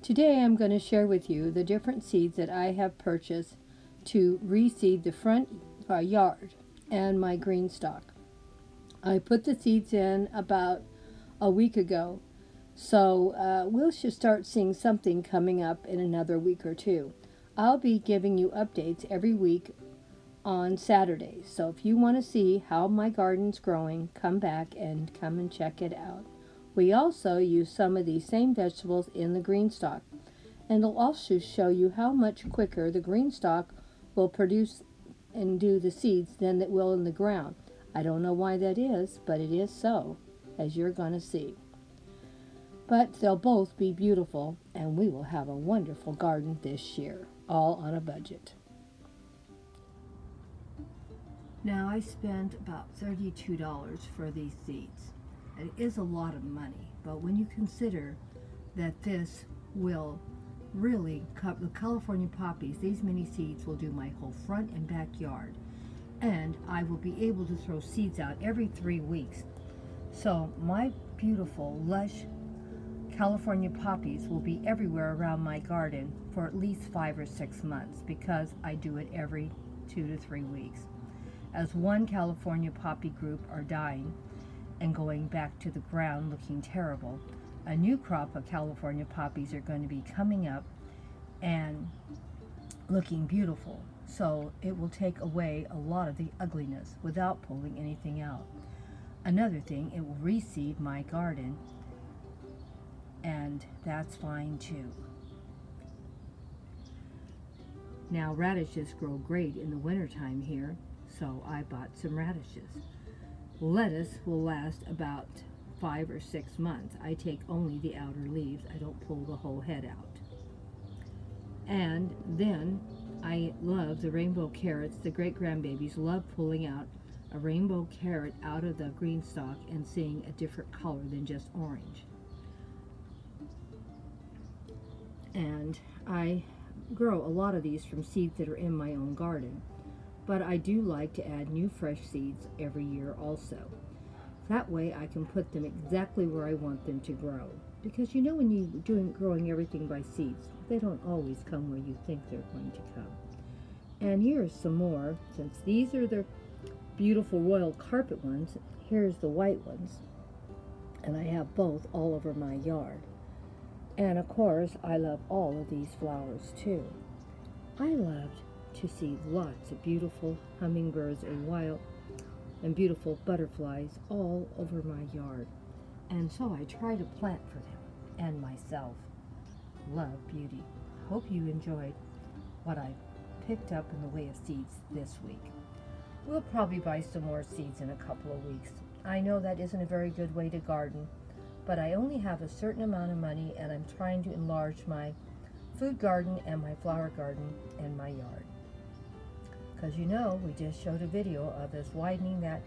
Today I'm going to share with you the different seeds that I have purchased to reseed the front yard and my green stock. I put the seeds in about a week ago, so we'll should start seeing something coming up in another week or two. I'll be giving you updates every week on Saturdays, so if you want to see how my garden's growing, come back and come and check it out. We also use some of these same vegetables in the green stock, and it'll also show you how much quicker the green stock will produce and do the seeds than it will in the ground. I don't know why that is, but it is so, as you're going to see. But they'll both be beautiful, and we will have a wonderful garden this year, all on a budget. Now, I spent about $32 for these seeds. It is a lot of money, but when you consider that this will really cover the California poppies, these mini seeds will do my whole front and backyard, and I will be able to throw seeds out every 3 weeks. So my beautiful, lush California poppies will be everywhere around my garden for at least 5 or 6 months because I do it every 2 to 3 weeks. As one California poppy group are dying and going back to the ground looking terrible, a new crop of California poppies are going to be coming up and looking beautiful. So it will take away a lot of the ugliness without pulling anything out. Another thing, it will reseed my garden, and that's fine too. Now, radishes grow great in the wintertime here, so I bought some radishes. Lettuce will last about 5 or 6 months. I take only the outer leaves. I don't pull the whole head out. And then I love the rainbow carrots. The great grandbabies love pulling out a rainbow carrot out of the green stalk and seeing a different color than just orange. And I grow a lot of these from seeds that are in my own garden. But I do like to add new fresh seeds every year also. That way I can put them exactly where I want them to grow. Because you know when you're growing everything by seeds, they don't always come where you think they're going to come. And here's some more. Since these are the beautiful royal carpet ones, here's the white ones. And I have both all over my yard. And of course, I love all of these flowers too. I loved to see lots of beautiful hummingbirds and beautiful butterflies all over my yard. And so I try to plant for them and myself. Love beauty. Hope you enjoyed what I picked up in the way of seeds this week. We'll probably buy some more seeds in a couple of weeks. I know that isn't a very good way to garden, but I only have a certain amount of money, and I'm trying to enlarge my food garden and my flower garden in my yard. Because you know, we just showed a video of us widening that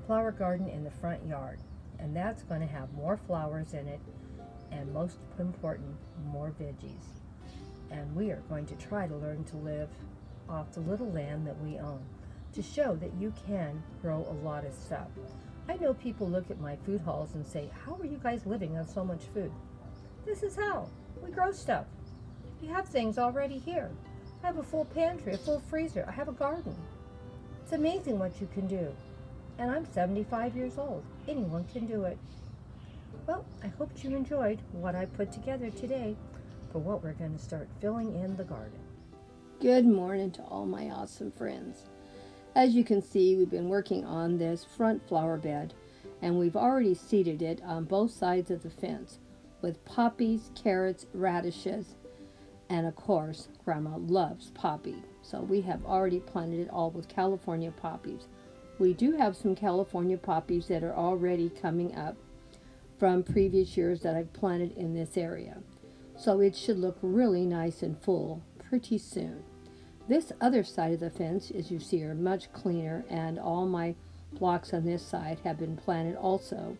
flower garden in the front yard. And that's going to have more flowers in it, and most important, more veggies. And we are going to try to learn to live off the little land that we own, to show that you can grow a lot of stuff. I know people look at my food hauls and say, how are you guys living on so much food? This is how. We grow stuff. We have things already here. I have a full pantry, a full freezer. I have a garden. It's amazing what you can do. And I'm 75 years old. Anyone can do it. Well, I hope you enjoyed what I put together today for what we're going to start filling in the garden. Good morning to all my awesome friends. As you can see, we've been working on this front flower bed, and we've already seeded it on both sides of the fence with poppies, carrots, radishes, and of course, Grandma loves poppy. So we have already planted it all with California poppies. We do have some California poppies that are already coming up from previous years that I've planted in this area. So it should look really nice and full pretty soon. This other side of the fence, as you see, are much cleaner, and all my blocks on this side have been planted also,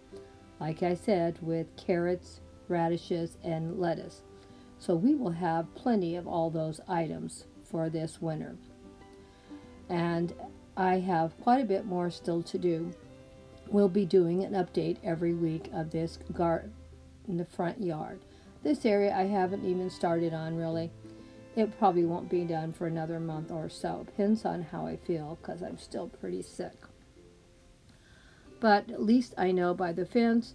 like I said, with carrots, radishes, and lettuce. So we will have plenty of all those items for this winter. And I have quite a bit more still to do. We'll be doing an update every week of this garden in the front yard. This area I haven't even started on really. It probably won't be done for another month or so. Depends on how I feel because I'm still pretty sick. But at least I know by the fence,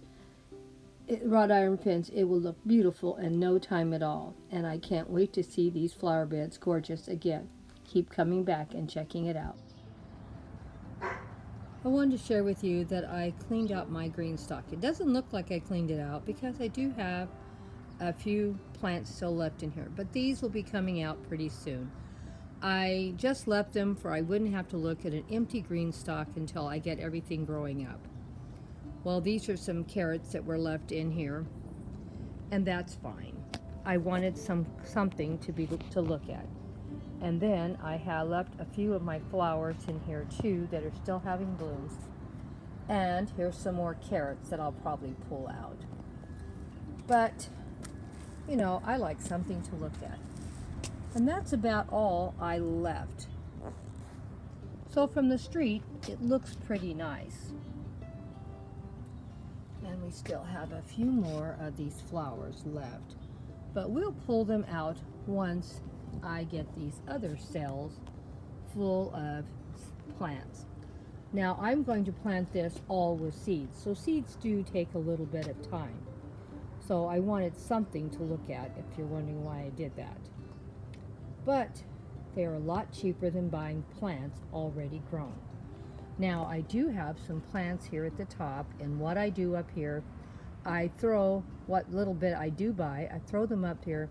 wrought iron fence, it will look beautiful in no time at all. And I can't wait to see these flower beds gorgeous again. Keep coming back and checking it out. I wanted to share with you that I cleaned out my green stock. It doesn't look like I cleaned it out because I do have a few plants still left in here, but these will be coming out pretty soon. I just left them for I wouldn't have to look at an empty green stock until I get everything growing up. Well, these are some carrots that were left in here, and that's fine. I wanted something to look at. And then I have left a few of my flowers in here too that are still having blooms. And here's some more carrots that I'll probably pull out. But, you know, I like something to look at. And that's about all I left. So from the street, it looks pretty nice. And we still have a few more of these flowers left. But we'll pull them out once I get these other cells full of plants. Now I'm going to plant this all with seeds. So seeds do take a little bit of time. So I wanted something to look at if you're wondering why I did that. But they are a lot cheaper than buying plants already grown. Now I do have some plants here at the top, and what I do up here, I throw what little bit I do buy, I throw them up here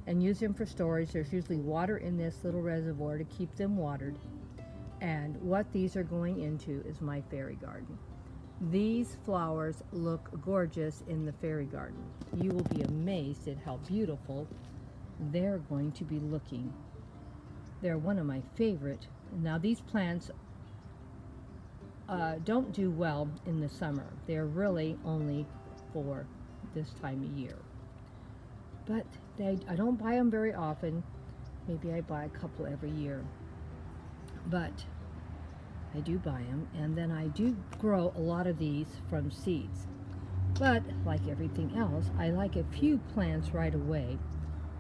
and use them for storage. There's usually water in this little reservoir to keep them watered. And what these are going into is my fairy garden. These flowers look gorgeous in the fairy garden. You will be amazed at how beautiful they're going to be looking. They're one of my favorite. Now these plants don't do well in the summer. They're really only for this time of year. But I don't buy them very often. Maybe I buy a couple every year. But I do buy them, and then I do grow a lot of these from seeds. But like everything else, I like a few plants right away,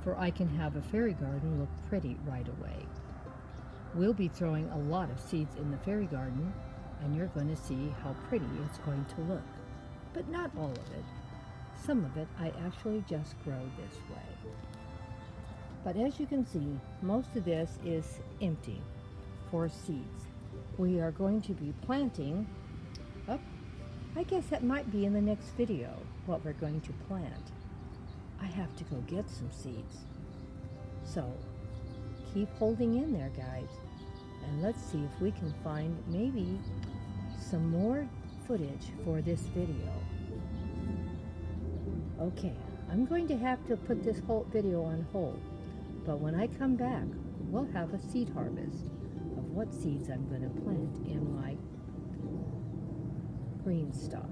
for I can have a fairy garden look pretty right away. We'll be throwing a lot of seeds in the fairy garden, and you're going to see how pretty it's going to look. But not all of it. Some of it I actually just grow this way. But as you can see, most of this is empty for seeds. We are going to be planting, I guess that might be in the next video, what we're going to plant. I have to go get some seeds. So keep holding in there, guys, and let's see if we can find maybe some more footage for this video. Okay, I'm going to have to put this whole video on hold, but when I come back, we'll have a seed harvest of what seeds I'm going to plant in my green stock.